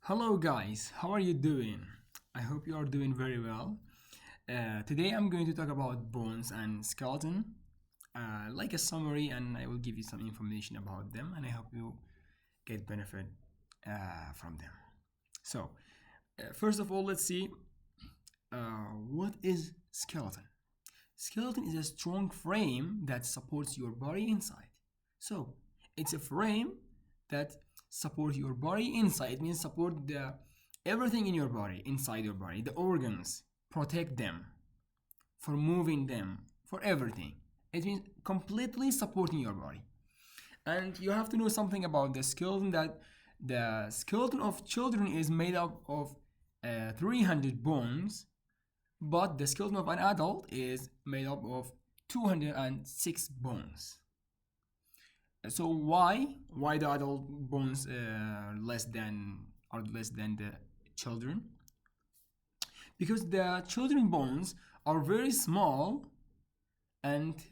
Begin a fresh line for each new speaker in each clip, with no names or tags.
Hello guys, how are you doing? I hope you are doing very well. Today I'm going to talk about bones and skeleton, like a summary, and I will give you some information about them, and I hope you get benefit from them. So, first of all, let's see what is skeleton. Skeleton is a strong frame that supports your body inside. So, it's a frame that support your body inside. It means support the everything in your body, inside your body, the organs, protect them, for moving them, for everything. It means completely supporting your body. And you have to know something about the skeleton, that the skeleton of children is made up of 300 bones, but the skeleton of an adult is made up of 206 bones. So why the adult bones less than the children? Because the children bones are very small, and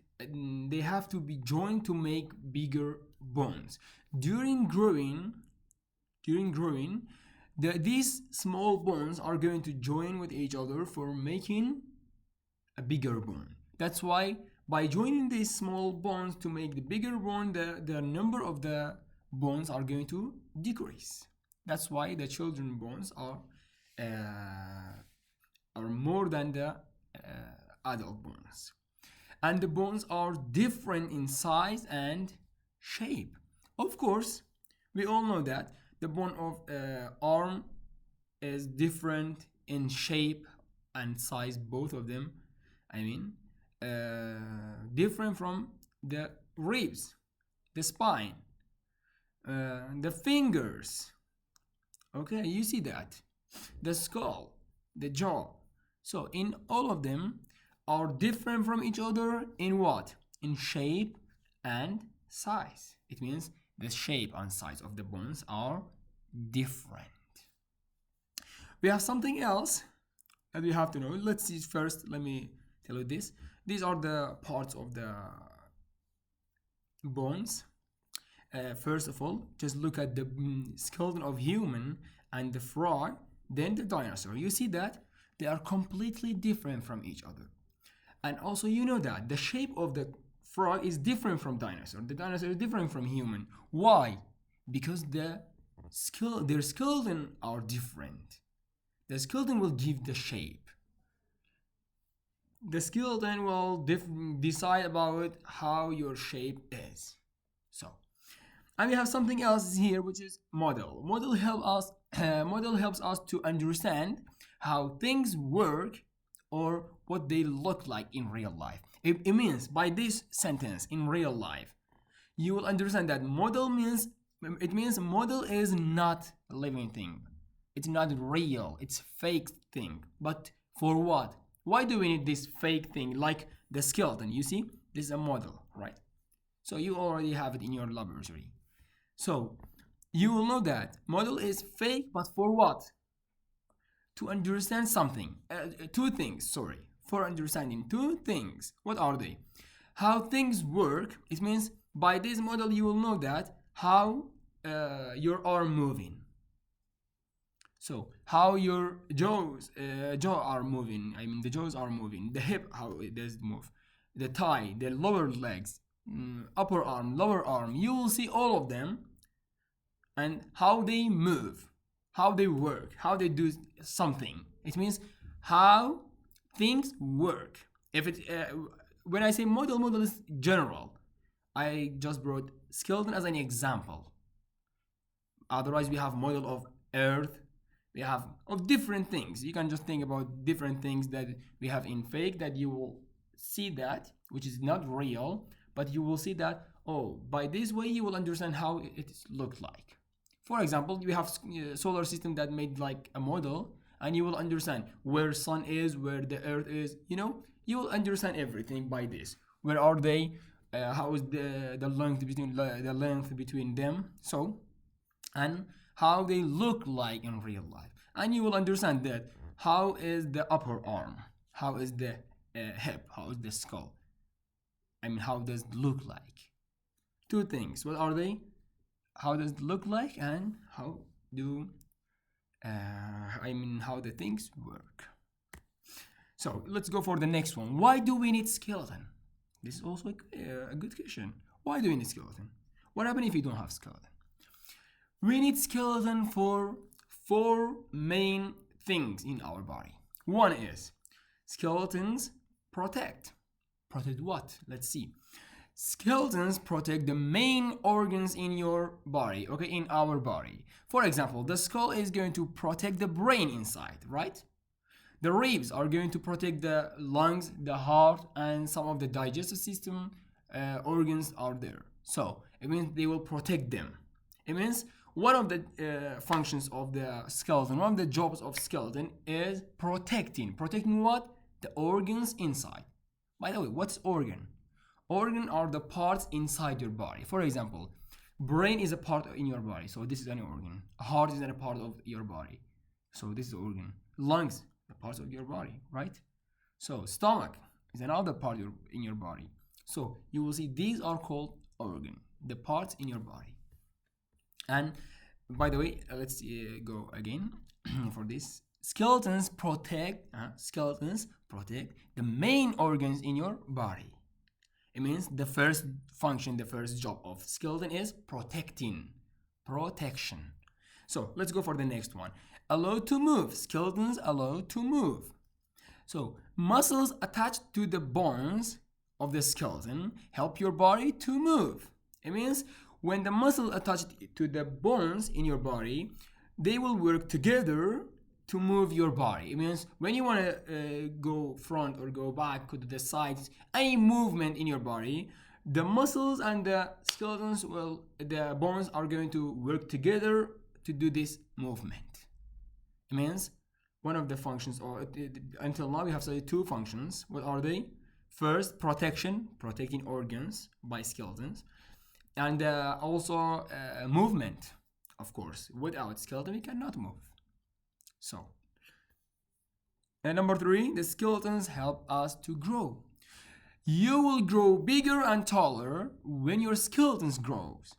they have to be joined to make bigger bones. During growing, these small bones are going to join with each other for making a bigger bone. That's why by joining these small bones to make the bigger bone, the number of the bones are going to decrease. That's why the children bones are more than the adult bones. And the bones are different in size and shape. Of course, we all know that the bone of arm is different in shape and size, both of them. I mean, different from the ribs, the spine, the fingers. Okay, you see that, the skull, the jaw. So in all of them are different from each other in what? In shape and size. It means the shape and size of the bones are different. We have something else that we have to know. Let's see first. Let me tell you this. These are the parts of the bones. First of all, just look at the skeleton of human and the frog, then the dinosaur. You see that they are completely different from each other. And also you know that the shape of the frog is different from dinosaur. The dinosaur is different from human. Why? Because their skeleton are different. The skeleton will give the shape. The skeleton will decide about how your shape is. So, and we have something else here, which is model. Model helps us to understand how things work or what they look like in real life. It means by this sentence, in real life, you will understand that model means model is not a living thing. It's not real. It's fake thing. But for what? Why do we need this fake thing like the skeleton? You see, this is a model, right? So you already have it in your laboratory. So you will know that model is fake, but for what? To understand something. Two things, sorry. For understanding two things. What are they? How things work. It means by this model you will know that how your arm moving. So how your jaw are moving. I mean the jaws are moving. The hip, how it does move. The thigh, the lower legs, upper arm, lower arm. You will see all of them and how they move, how they work, how they do something. It means how things work. If it when I say model is general. I just brought skeleton as an example. Otherwise, we have model of earth. We have of different things. You can just think about different things that we have in fake that you will see that, which is not real, but you will see that, oh, by this way you will understand how it looked like. For example, we have solar system that made like a model, and you will understand where sun is, where the earth is. You will understand everything by this. Where are they? How is the length between them? So, and how they look like in real life, and you will understand that how is the upper arm, how is the hip, how is the skull. I mean, how does it look like? Two things. What are they? How does it look like, and how do how the things work. So let's go for the next one. Why do we need skeleton? This is also a good question. Why do we need skeleton? What happens if you don't have skeleton? We need skeleton for four main things in our body. One is skeletons protect. Protect what? Let's see. Skeletons protect the main organs in your body, okay, in our body. For example, the skull is going to protect the brain inside, right? The ribs are going to protect the lungs, the heart, and some of the digestive system organs are there. So it means they will protect them. It means one of the functions of the skeleton, one of the jobs of skeleton is protecting. Protecting what? The organs inside. By the way, what's organ? Organ are the parts inside your body. For example, brain is a part in your body, so this is an organ. Heart is a part of your body, so this is organ. Lungs, the parts of your body, right? So stomach is another part in your body. So you will see these are called organ, the parts in your body. And by the way, let's go again for this. Skeletons protect the main organs in your body. It means the first function, the first job of skeleton is protection. So let's go for the next one. Allow to move. Skeletons allow to move. So muscles attached to the bones of the skeleton help your body to move. It means when the muscle attached to the bones in your body, they will work together to move your body. It means when you want to go front or go back to the sides, any movement in your body, the muscles and the skeletons the bones are going to work together to do this movement. It means one of the functions, or until now we have studied two functions. What are they? First, protecting organs by skeletons, and also movement. Of course, without skeleton we cannot move. So, and number three, the skeletons help us to grow. You will grow bigger and taller when your skeleton grows.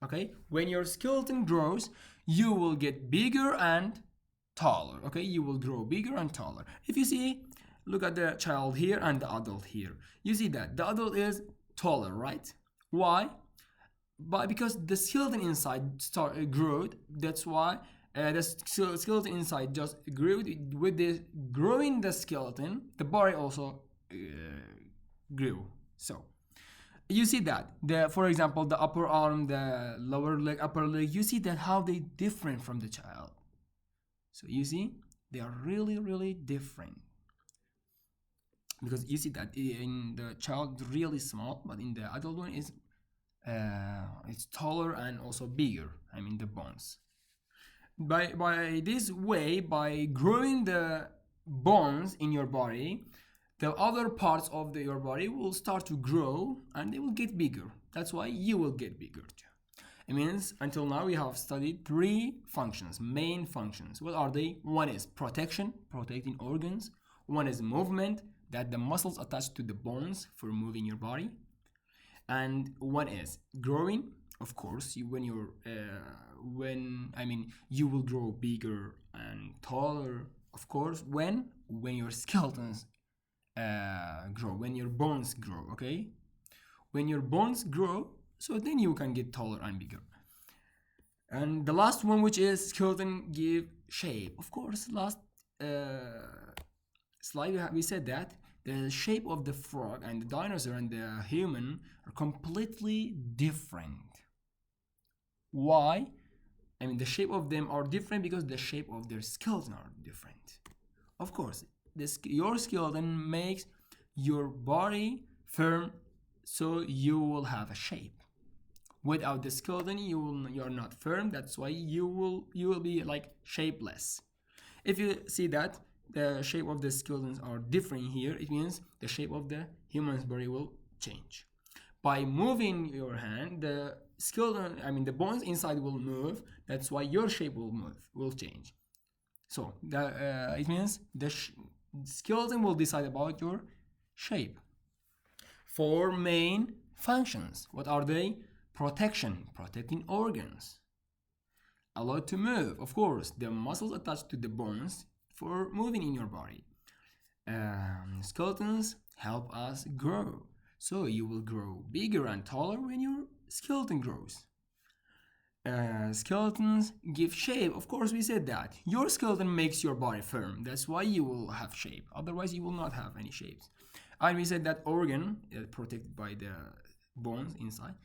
Okay, when your skeleton grows, you will get bigger and taller. Okay, you will grow bigger and taller. If you see, look at the child here and the adult here. You see that the adult is taller, right? Why? Because the skeleton inside grew. That's why the skeleton inside just grew. With the growing the skeleton, the body also grew. So you see that for example, the upper arm, the lower leg, upper leg, you see that how they different from the child. So you see they are really different, because you see that in the child really small, but in the adult one is it's taller and also bigger. I mean the bones. By this way, by growing the bones in your body, the other parts of your body will start to grow and they will get bigger. That's why you will get bigger too. It means until now we have studied three functions, main functions. What are they? One is protecting organs. One is movement, that the muscles attached to the bones for moving your body. And one is growing. Of course, you will grow bigger and taller. Of course, when your skeletons grow, when your bones grow. Okay, when your bones grow, so then you can get taller and bigger. And the last one, which is skeleton give shape. Of course, last slide we said that the shape of the frog and the dinosaur and the human are completely different. Why? I mean, the shape of them are different because the shape of their skeleton are different. Of course, your skeleton makes your body firm, so you will have a shape. Without the skeleton, you're not firm. That's why you will be like shapeless. If you see that the shape of the skeletons are different here, it means the shape of the human's body will change. By moving your hand, the skeleton, the bones inside will move. That's why your shape will change. So it means the skeleton will decide about your shape. Four main functions. What are they? Protecting organs. allowed to move. Of course, the muscles attached to the bones for moving in your body. Skeletons help us grow. So you will grow bigger and taller when your skeleton grows. Skeletons give shape. Of course, we said that. Your skeleton makes your body firm. That's why you will have shape. Otherwise, you will not have any shapes. And we said that organ is protected by the bones inside,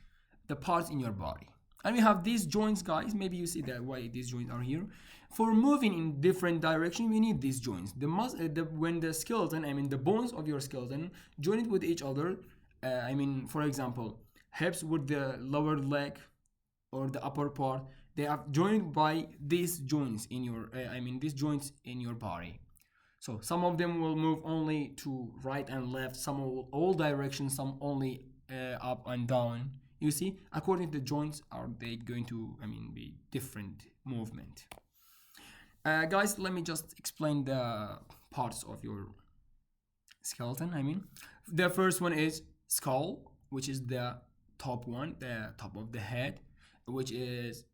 the parts in your body. And we have these joints, guys. Maybe you see that why these joints are here. For moving in different direction, we need these joints. When the skeleton, I mean the bones of your skeleton, join it with each other. For example, hips with the lower leg or the upper part, they are joined by these joints in your these joints in your body. So some of them will move only to right and left, some will all directions, some only up and down. You see, according to the joints, are they going to be different movement. Guys, let me just explain the parts of your skeleton. The first one is skull, which is the top one, the top of the head, which is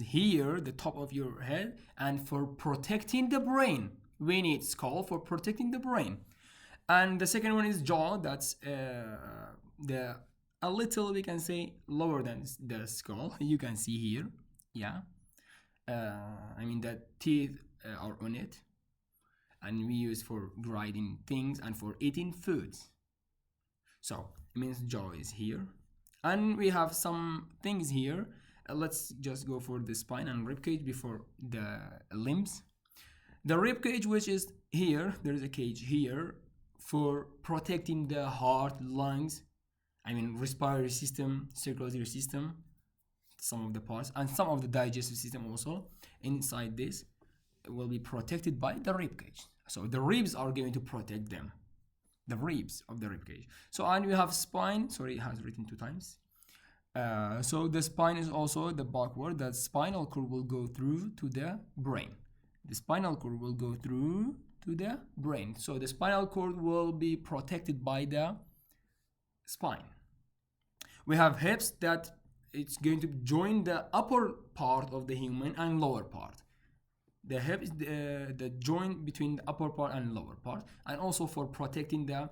here, the top of your head. And for protecting the brain, we need skull for protecting the brain. And the second one is jaw. That's a little, we can say, lower than the skull. You can see here, yeah. The teeth are on it, and we use for grinding things and for eating foods. So it means jaw is here. And we have some things here. Let's just go for the spine and rib cage before the limbs. The rib cage, which is here, there is a cage here for protecting the heart, lungs, respiratory system, circulatory system, some of the parts, and some of the digestive system also. Inside this will be protected by the rib cage. So the ribs are going to protect them. The ribs of the rib cage. So, and we have spine. Sorry, it has written 2 times. So the spine is also the backward. That spinal cord will go through to the brain. The spinal cord will go through to the brain. So the spinal cord will be protected by the spine. We have hips that it's going to join the upper part of the human and lower part. The hip is the joint between the upper part and lower part, and also for protecting the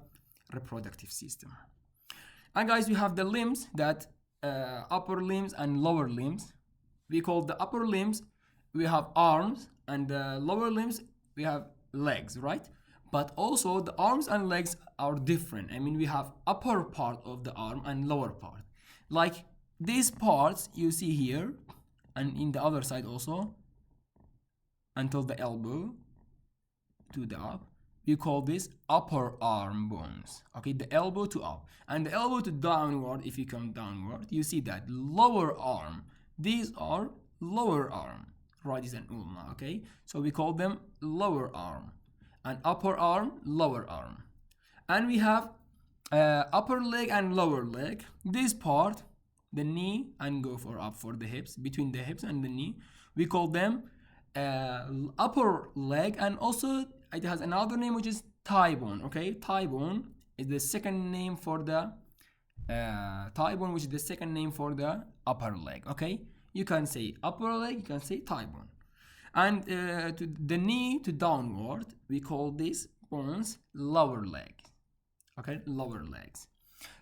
reproductive system. And guys, we have the limbs, that upper limbs and lower limbs. We call the upper limbs, we have arms, and the lower limbs, we have legs, right? But also the arms and legs are different. We have upper part of the arm and lower part. Like these parts you see here, and in the other side also, until the elbow to the up, we call this upper arm bones. Okay, the elbow to up, and the elbow to downward. If you come downward, you see that lower arm. These are lower arm, radis and ulna. Okay, so we call them lower arm, and upper arm, lower arm. And we have upper leg and lower leg. This part, the knee, and go for up for the hips, between the hips and the knee, we call them upper leg. And also it has another name, which is thigh bone. Okay, thigh bone is the second name for the thigh bone, which is the second name for the upper leg. Okay, you can say upper leg, you can say thigh bone. And to the knee to downward, we call these bones lower leg. Okay, lower legs.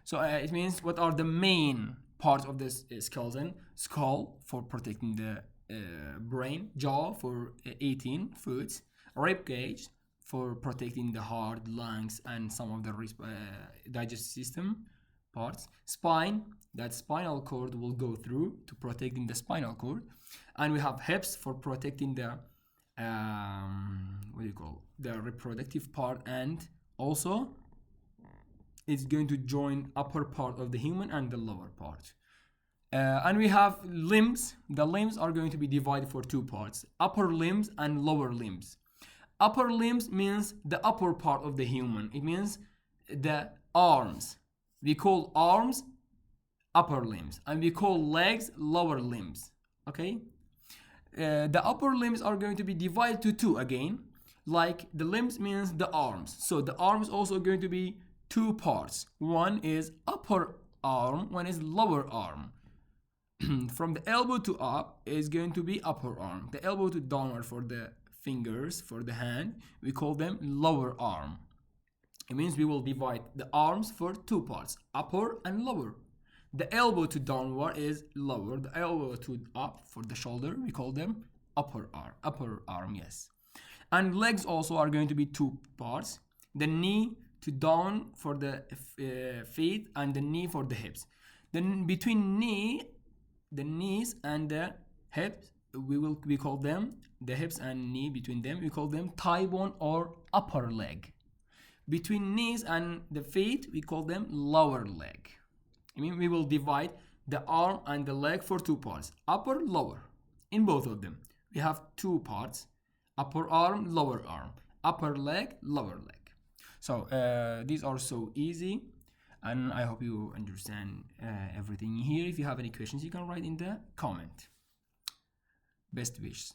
So it means what are the main parts of this skeleton? Skull for protecting the brain, jaw for eating foods, rib cage for protecting the heart, lungs, and some of the digestive system parts, spine, that spinal cord will go through to protecting the spinal cord, and we have hips for protecting the the reproductive part, and also it's going to join upper part of the human and the lower part. And we have limbs. The limbs are going to be divided for 2 parts, upper limbs and lower limbs. Upper limbs means the upper part of the human. It means the arms. We call arms upper limbs, and we call legs lower limbs. Okay, the upper limbs are going to be divided to 2 again. Like the limbs means the arms, so the arms also going to be 2 parts. One is upper arm, one is lower arm. from the elbow to up is going to be upper arm. The elbow to downward for the fingers, for the hand, we call them lower arm. It means we will divide the arms for two parts, upper and lower. The elbow to downward is lower. The elbow to up for the shoulder, we call them upper arm, yes. And legs also are going to be two parts. The knee to down for the feet and the knee for the hips. Then between the knees and the hips, we call them, the hips and knee between them, we call them thigh bone or upper leg. Between knees and the feet, we call them lower leg. I mean, we will divide the arm and the leg for two parts, upper, lower. In both of them, we have two parts, upper arm, lower arm, upper leg, lower leg. So these are so easy, and I hope you understand everything here. If you have any questions, you can write in the comment. Best wishes.